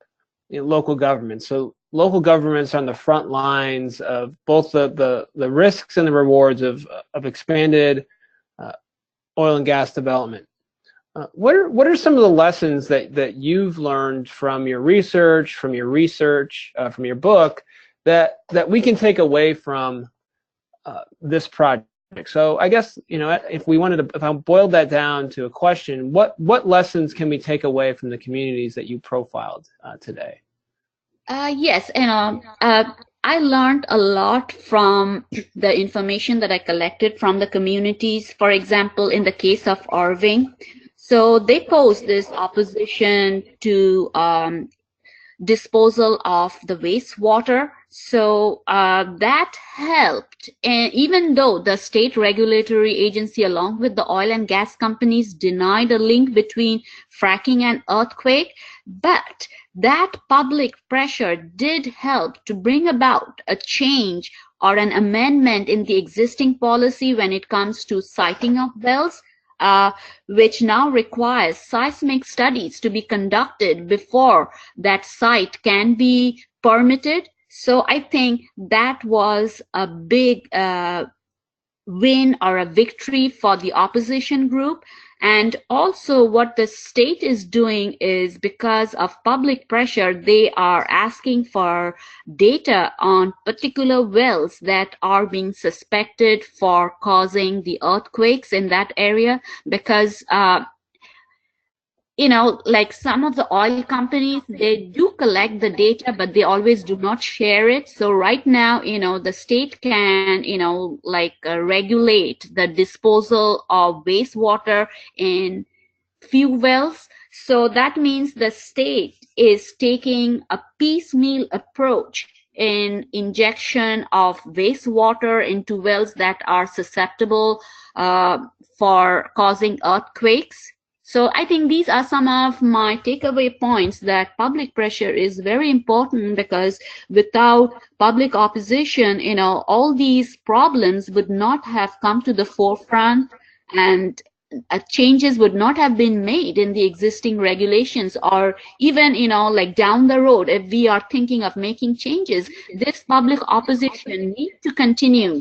local governments. So local governments are on the front lines of both the risks and the rewards of expanded oil and gas development. What are some of the lessons that you've learned from your research, from your book, that we can take away from this project? So I guess, if we wanted to, if I boiled that down to a question, what lessons can we take away from the communities that you profiled today? Yes, I learned a lot from the information that I collected from the communities. For example, in the case of Irving, so they posed this opposition to disposal of the wastewater. So that helped. And even though the state regulatory agency, along with the oil and gas companies, denied a link between fracking and earthquake, but that public pressure did help to bring about a change or an amendment in the existing policy when it comes to siting of wells, which now requires seismic studies to be conducted before that site can be permitted. So I think that was a big win or a victory for the opposition group. And also what the state is doing is, because of public pressure, they are asking for data on particular wells that are being suspected for causing the earthquakes in that area, because like some of the oil companies, they do collect the data, but they always do not share it. So right now, the state can, regulate the disposal of wastewater in few wells. So that means the state is taking a piecemeal approach in injection of wastewater into wells that are susceptible for causing earthquakes. So I think these are some of my takeaway points, that public pressure is very important, because without public opposition, all these problems would not have come to the forefront, and changes would not have been made in the existing regulations, or even, like down the road, if we are thinking of making changes, this public opposition needs to continue.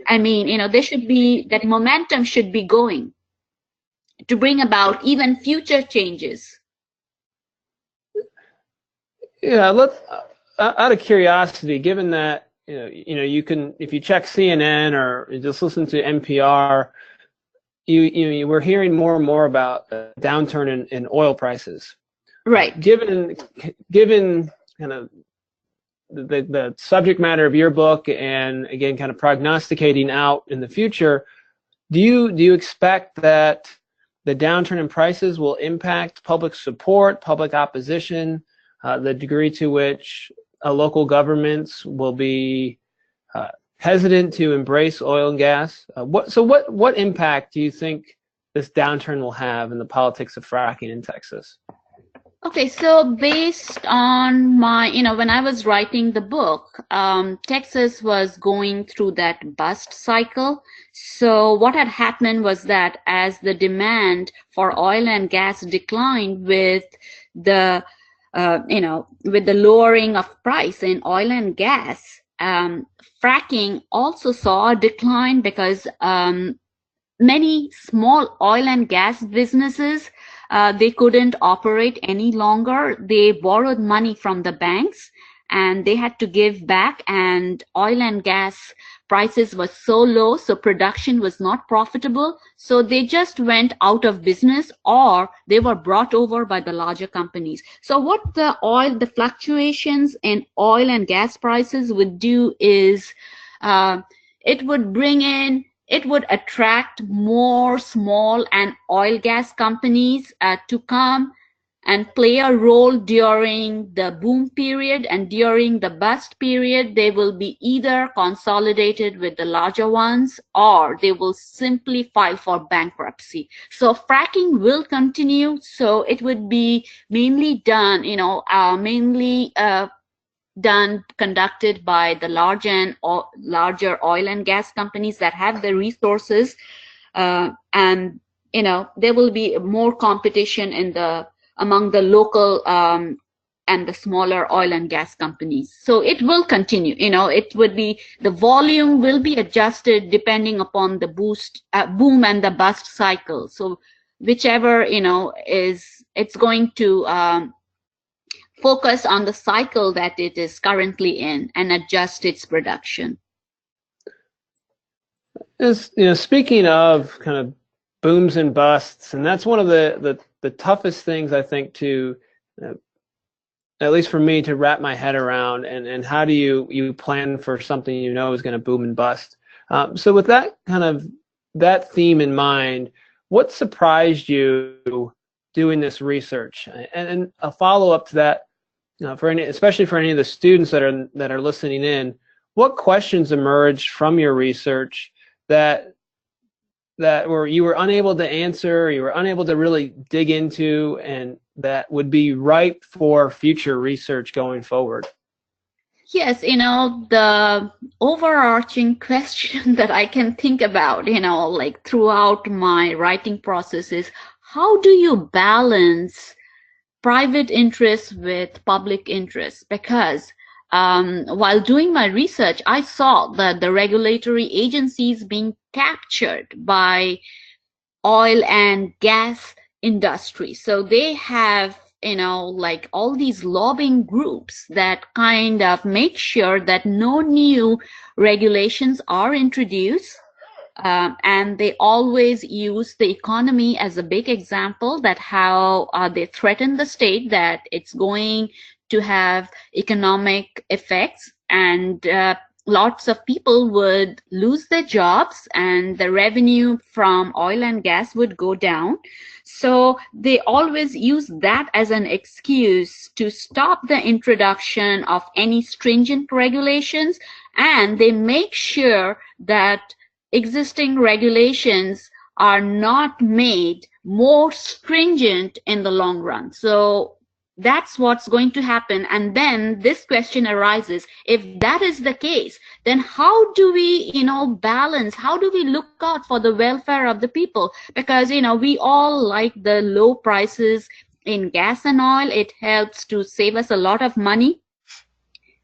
There should be, that momentum should be going to bring about even future changes. Yeah, out of curiosity, given that you can, if you check CNN or just listen to NPR, we're hearing more and more about the downturn in oil prices. Right. Given kind of the subject matter of your book, and again, kind of prognosticating out in the future, do you expect that the downturn in prices will impact public support, public opposition, the degree to which local governments will be hesitant to embrace oil and gas? What impact do you think this downturn will have in the politics of fracking in Texas? Okay, so based on my, when I was writing the book, Texas was going through that bust cycle. So what had happened was that as the demand for oil and gas declined with the, with the lowering of price in oil and gas, fracking also saw a decline, because many small oil and gas businesses, they couldn't operate any longer. They borrowed money from the banks and they had to give back, and oil and gas prices were so low, so production was not profitable. So they just went out of business, or they were brought over by the larger companies. So what the fluctuations in oil and gas prices would do is it would attract more small and oil gas companies to come and play a role during the boom period, and during the bust period, they will be either consolidated with the larger ones, or they will simply file for bankruptcy. So fracking will continue. So it would be mainly done, conducted by the larger oil and gas companies that have the resources, and there will be more competition among the local and the smaller oil and gas companies. So it will continue. It would be, the volume will be adjusted depending upon the boom and the bust cycle. So whichever it's going to focus on the cycle that it is currently in and adjust its production. Speaking of kind of booms and busts, and that's one of the toughest things I think to, at least for me, to wrap my head around. And how do you plan for something you know is going to boom and bust? So with that theme in mind, what surprised you doing this research? And a follow up to that, especially for any of the students that are listening in, what questions emerged from your research that you were unable to answer, you were unable to really dig into, and that would be ripe for future research going forward? Yes, the overarching question that I can think about, like throughout my writing process is, how do you balance private interests with public interests? Because while doing my research, I saw that the regulatory agencies being captured by oil and gas industry. So they have, like all these lobbying groups that kind of make sure that no new regulations are introduced. And they always use the economy as a big example, that how they threaten the state that it's going to have economic effects, and lots of people would lose their jobs and the revenue from oil and gas would go down. So they always use that as an excuse to stop the introduction of any stringent regulations, and they make sure that existing regulations are not made more stringent in the long run. So that's what's going to happen. And then this question arises, if that is the case, then how do we, balance, how do we look out for the welfare of the people? Because, we all like the low prices in gas and oil. It helps to save us a lot of money.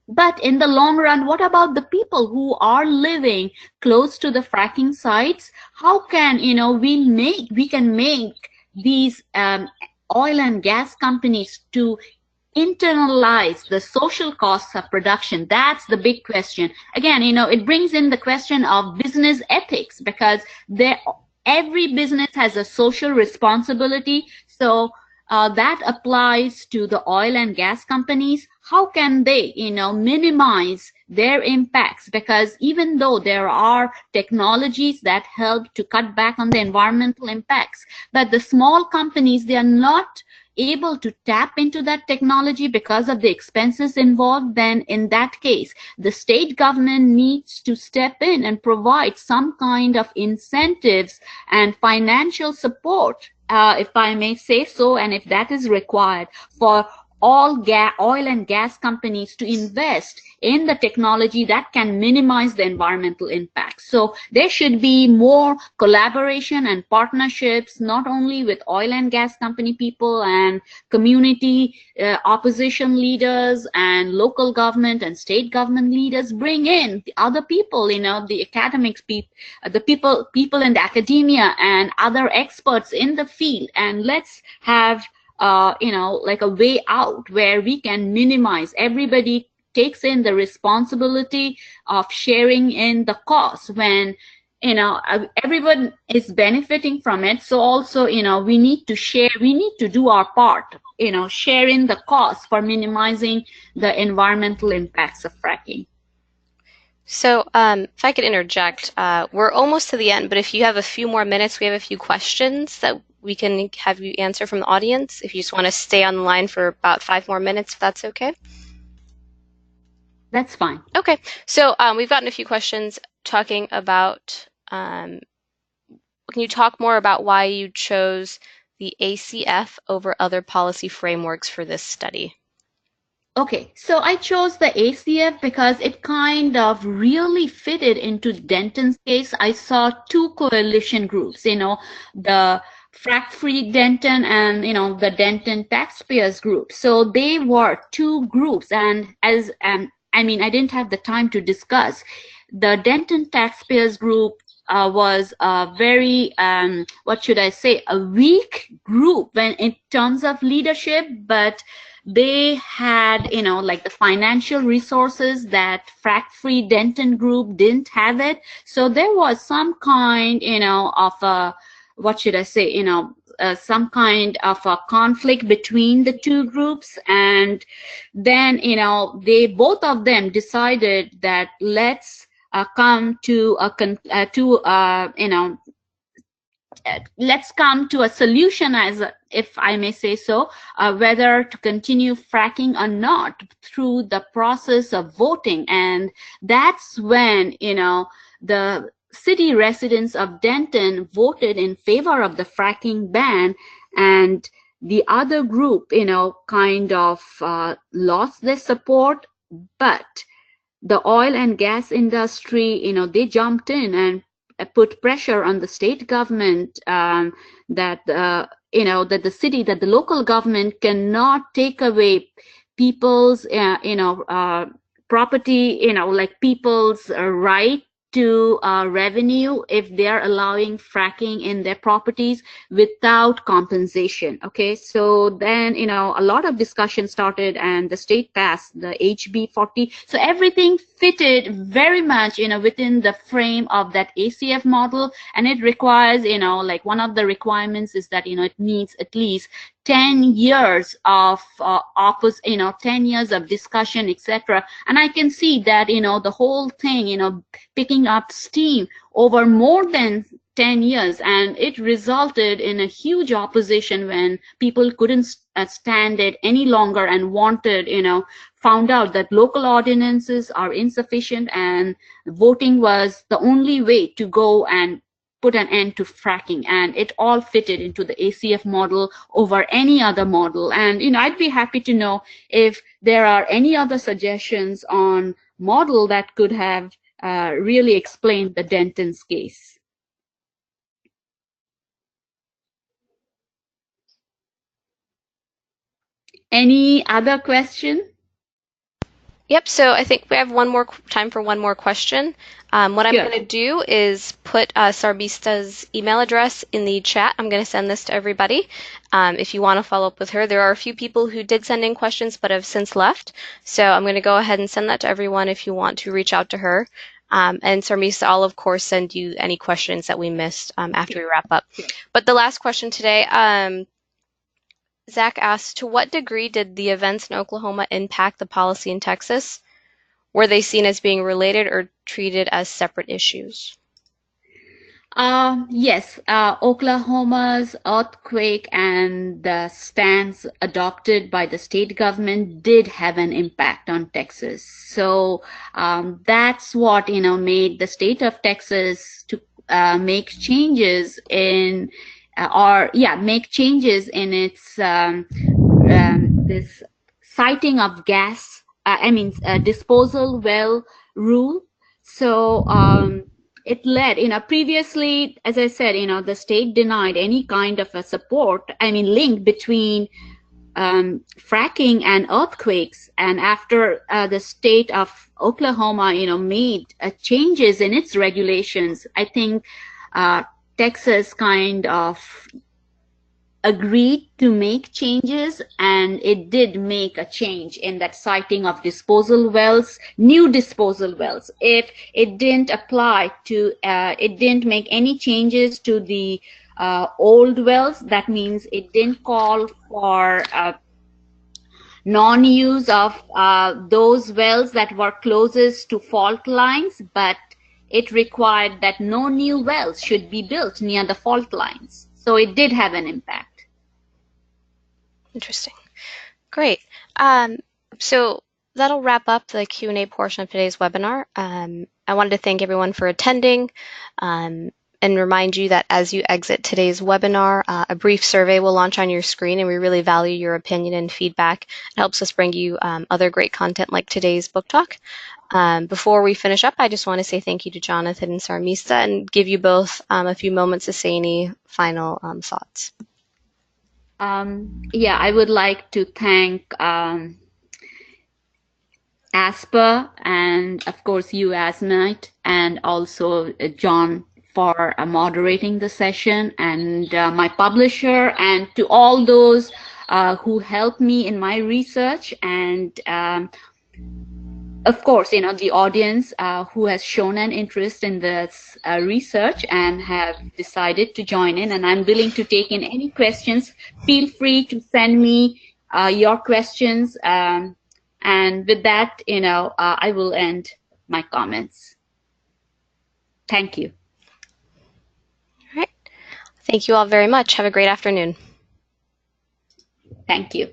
But in the long run, what about the people who are living close to the fracking sites? How can, we can make these oil and gas companies to internalize the social costs of production? That's the big question. Again, it brings in the question of business ethics, because every business has a social responsibility. So that applies to the oil and gas companies. How can they, minimize their impacts? Because even though there are technologies that help to cut back on the environmental impacts, but the small companies, they are not able to tap into that technology because of the expenses involved, then in that case, the state government needs to step in and provide some kind of incentives and financial support, if I may say so, and if that is required, for all oil and gas companies to invest in the technology that can minimize the environmental impact. So there should be more collaboration and partnerships, not only with oil and gas company people and community opposition leaders and local government and state government leaders. Bring in the other people, the academics, the people in the academia and other experts in the field, and let's have like a way out where we can minimize. Everybody takes in the responsibility of sharing in the cost when, everyone is benefiting from it. So also, we need to share, we need to do our part, sharing the cost for minimizing the environmental impacts of fracking. So if I could interject, we're almost to the end, but if you have a few more minutes, we have a few questions that we can have you answer from the audience. If you just want to stay on the line for about 5 more minutes, if that's okay. That's fine. Okay, so we've gotten a few questions talking about, can you talk more about why you chose the ACF over other policy frameworks for this study? Okay, so I chose the ACF because it kind of really fitted into Denton's case. I saw 2 coalition groups, the Frack Free Denton and, the Denton Taxpayers Group. So they were 2 groups, and as I didn't have the time to discuss. The Denton Taxpayers Group was a very, what should I say, a weak group when in terms of leadership, but they had, like the financial resources that Frack Free Denton Group didn't have it. So there was some kind, of a, what should I say, some kind of a conflict between the two groups. And then, they both of them decided that let's come to a let's come to a solution, as if I may say so, whether to continue fracking or not through the process of voting. And that's when, the city residents of Denton voted in favor of the fracking ban, and the other group, kind of lost their support. But the oil and gas industry, they jumped in and put pressure on the state government, that that the local government cannot take away people's property, like people's right to revenue if they're allowing fracking in their properties without compensation. Okay, so then a lot of discussion started, and the state passed the HB 40. So everything fitted very much within the frame of that ACF model, and it requires like one of the requirements is that it needs at least 10 years of 10 years of discussion, etc. And I can see that the whole thing picking up steam over more than 10 years, and it resulted in a huge opposition when people couldn't stand it any longer and wanted, found out that local ordinances are insufficient and voting was the only way to go and put an end to fracking. And it all fitted into the ACF model over any other model. And I'd be happy to know if there are any other suggestions on model that could have really explained the Denton's case. Any other question? Yep, so I think we have time for one more question. What I'm Sure. going to do is put Sarmistha's email address in the chat. I'm going to send this to everybody. If you want to follow up with her, there are a few people who did send in questions but have since left. So I'm going to go ahead and send that to everyone if you want to reach out to her. And Sarmistha, I'll of course send you any questions that we missed after we wrap up. But the last question today, Zach asked, to what degree did the events in Oklahoma impact the policy in Texas? Were they seen as being related or treated as separate issues? Yes, Oklahoma's earthquake and the stance adopted by the state government did have an impact on Texas. So that's what made the state of Texas to make changes in its this siting of gas, disposal well rule. So it led, previously, as I said, the state denied any kind of a link between fracking and earthquakes. And after the state of Oklahoma, made changes in its regulations, I think Texas kind of agreed to make changes, and it did make a change in that siting of disposal wells, new disposal wells. If it didn't apply to, it didn't make any changes to the old wells, that means it didn't call for non-use of those wells that were closest to fault lines, but it required that no new wells should be built near the fault lines. So it did have an impact. Interesting. Great. So that'll wrap up the Q&A portion of today's webinar. I wanted to thank everyone for attending and remind you that as you exit today's webinar, a brief survey will launch on your screen, and we really value your opinion and feedback. It helps us bring you other great content like today's book talk. Before we finish up, I just want to say thank you to Jonathan and Sarmistha and give you both a few moments to say any final thoughts. I would like to thank ASPA and, of course, you, Asmite, and also John for moderating the session, and my publisher, and to all those who helped me in my research, and of course, the audience who has shown an interest in this research and have decided to join in, and I'm willing to take in any questions. Feel free to send me your questions. And with that, I will end my comments. Thank you. All right. Thank you all very much. Have a great afternoon. Thank you.